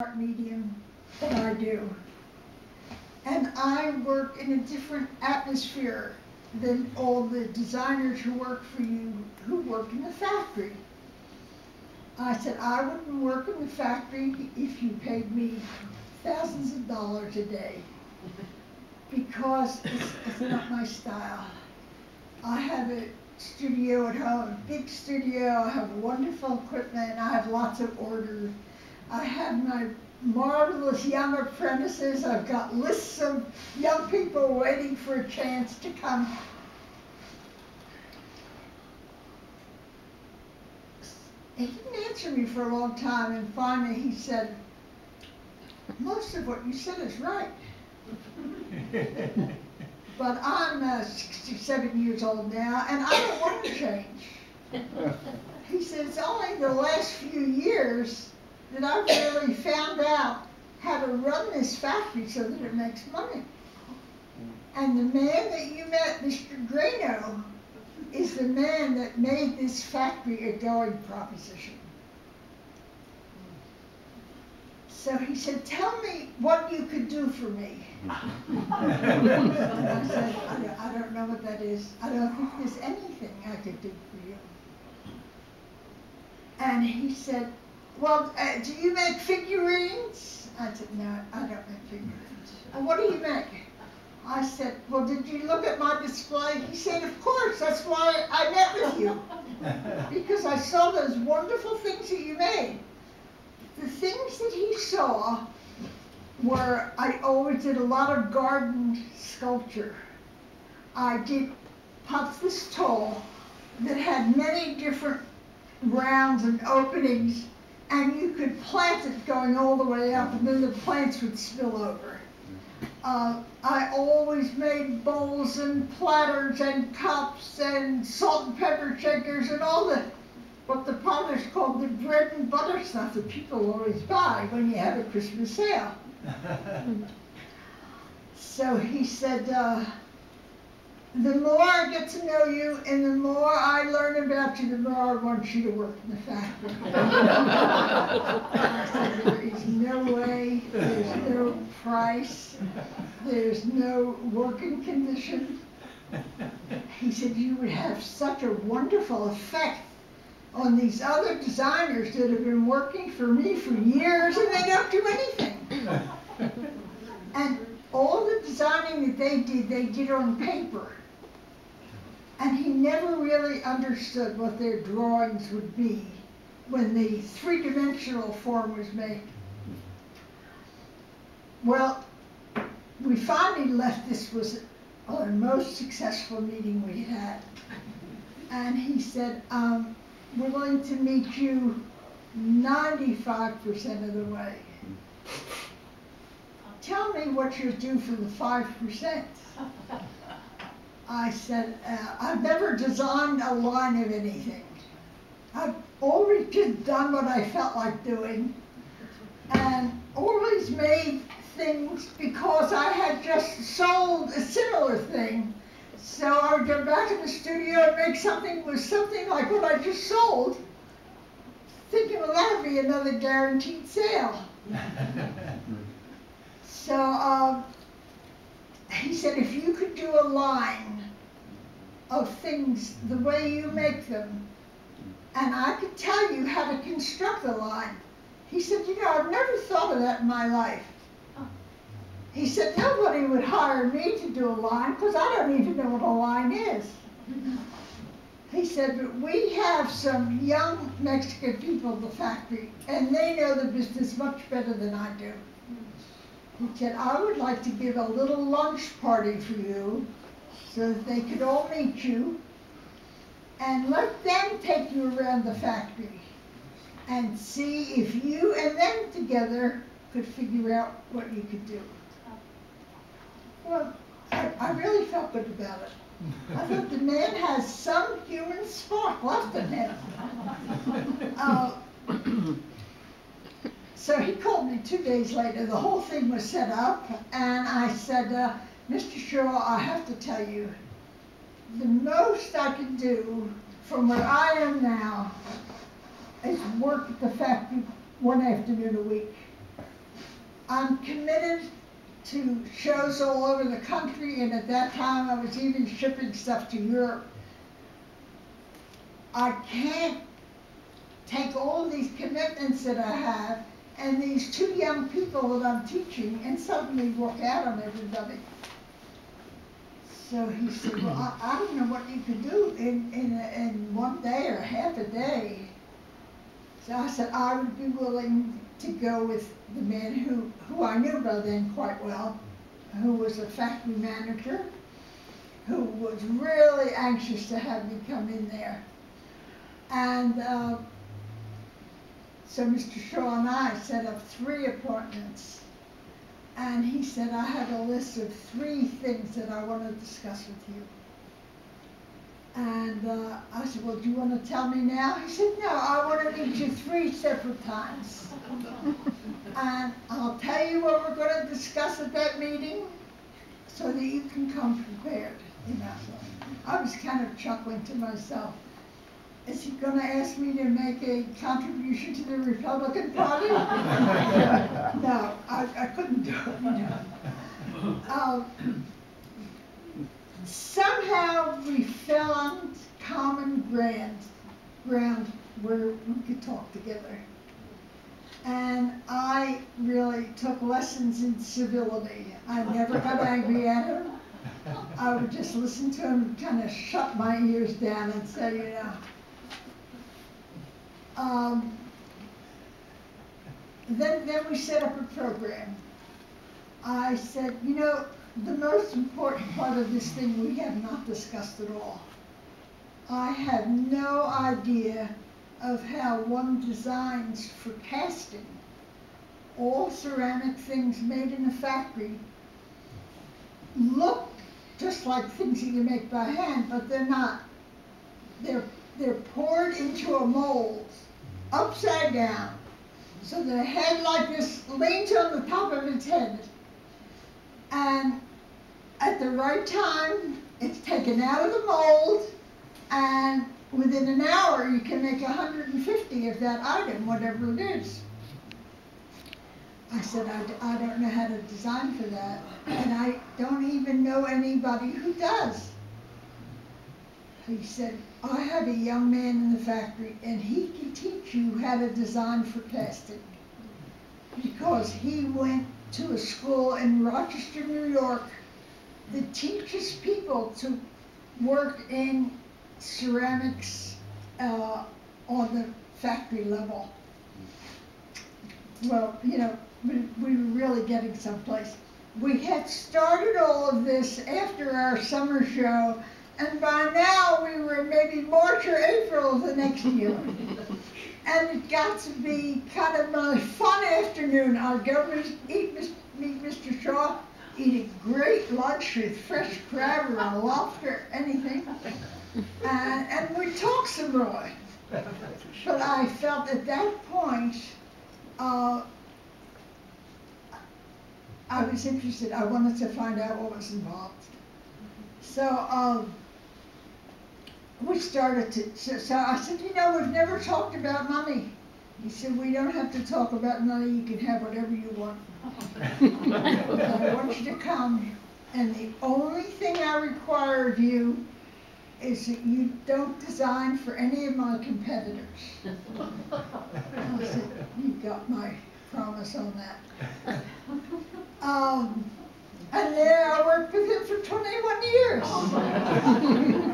art medium that I do. And I work in a different atmosphere than all the designers who work for you who work in the factory. I said, I wouldn't work in the factory if you paid me thousands of dollars a day, because it's not my style. I have a studio at home, a big studio, I have wonderful equipment, I have lots of orders. I have my marvelous young apprentices, I've got lists of young people waiting for a chance to come. He didn't answer me for a long time, and finally he said, most of what you said is right. But I'm 67 years old now, and I don't want to change. He said, it's only the last few years that I've really found out how to run this factory so that it makes money. And the man that you met, Mr. Grano, is the man that made this factory a going proposition. So he said, tell me what you could do for me. And I said, I don't know what that is. I don't think there's anything I could do for you. And he said, well, do you make figurines? I said, no, I don't make figurines. Well, what do you make? I said, well, did you look at my display? He said, of course, that's why I met with you. Because I saw those wonderful things that you made. The things that he saw were, I always did a lot of garden sculpture. I did pots this tall that had many different rounds and openings, and you could plant it going all the way up, and then the plants would spill over. I always made bowls and platters and cups and salt and pepper shakers and all the, what the potters called the bread and butter stuff that people always buy when you have a Christmas sale. So he said, the more I get to know you and the more I learn about you, the more I want you to work in the factory. I said, there is no way, there's no price, there's no working condition. He said, you would have such a wonderful effect on these other designers that have been working for me for years and they don't do anything. And all the designing that they did on paper. And he never really understood what their drawings would be when the three-dimensional form was made. Well, we finally left. This was our most successful meeting we had. And he said, we're going to meet you 95% of the way. Tell me what you'll do for the 5%. I said, I've never designed a line of anything. I've always just done what I felt like doing, and always made things because I had just sold a similar thing. So I would go back to the studio and make something with something like what I just sold, thinking, well, that would be another guaranteed sale. So he said, if you could do a line of things the way you make them, and I could tell you how to construct a line. He said, you know, I've never thought of that in my life. He said, nobody would hire me to do a line because I don't even know what a line is. He said, but we have some young Mexican people in the factory, and they know the business much better than I do. He said, I would like to give a little lunch party for you so that they could all meet you and let them take you around the factory and see if you and them together could figure out what you could do. Well, I really felt good about it. I thought the man has some human spark left in him. So he called me 2 days later. The whole thing was set up, and I said, Mr. Shaw, I have to tell you, the most I can do from where I am now is work at the factory one afternoon a week. I'm committed to shows all over the country, and at that time I was even shipping stuff to Europe. I can't take all of these commitments that I have and these two young people that I'm teaching and suddenly walk out on everybody. So he said, well, I don't know what you could do in one day or half a day. So I said I would be willing to go with the man who I knew by then quite well, who was a factory manager, who was really anxious to have me come in there. And so Mr. Shaw and I set up 3 appointments. And he said, I have a list of 3 things that I want to discuss with you. And I said, well, do you want to tell me now? He said, no, I want to meet you 3 separate times. And I'll tell you what we're going to discuss at that meeting so that you can come prepared. You know, I was kind of chuckling to myself. Is he going to ask me to make a contribution to the Republican Party? No, I couldn't do it. You know. Somehow we fell on common ground where we could talk together. And I really took lessons in civility. I never got angry at him. I would just listen to him and kind of shut my ears down and say, you know. Then we set up a program. I said, you know, the most important part of this thing we have not discussed at all. I have no idea of how one designs for casting. All ceramic things made in a factory look just like things that you make by hand, but they're not. They're poured into a mold, upside down, so the head like this leans on the top of its head. And at the right time, it's taken out of the mold, and within an hour, you can make 150 of that item, whatever it is. I said, I don't know how to design for that, and I don't even know anybody who does. He said, I have a young man in the factory, and he can teach you how to design for casting. Because he went to a school in Rochester, New York, that teaches people to work in ceramics on the factory level. Well, you know, we were really getting someplace. We had started all of this after our summer show, and by now we were maybe March or April of the next year. And it got to be kind of my fun afternoon. I'd go meet Mr. Shaw, eat a great lunch with fresh crab or a lobster, anything. And we'd talk some more. But I felt at that point, I was interested. I wanted to find out what was involved. So we started to, so I said, you know, we've never talked about money. He said, we don't have to talk about money. You can have whatever you want. I want you to come, and the only thing I require of you is that you don't design for any of my competitors. I said, you got my promise on that. And there I worked with him for 21 years.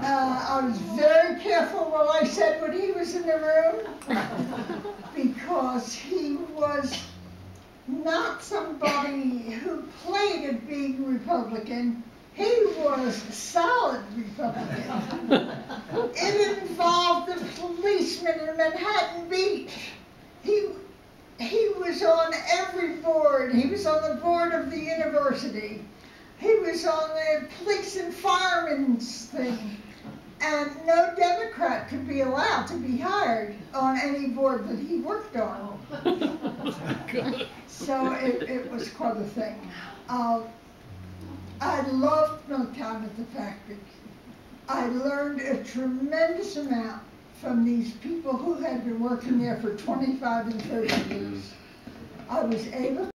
I was very careful what I said when he was in the room, because he was not somebody who played at being Republican. He was a solid Republican. It involved the policeman in Manhattan Beach. He was on every board. He was on the board of the university. He was on the police and firemen's thing. And no Democrat could be allowed to be hired on any board that he worked on. So it was quite a thing. I loved my time at the factory. I learned a tremendous amount from these people who had been working there for 25 and 30 years. I was able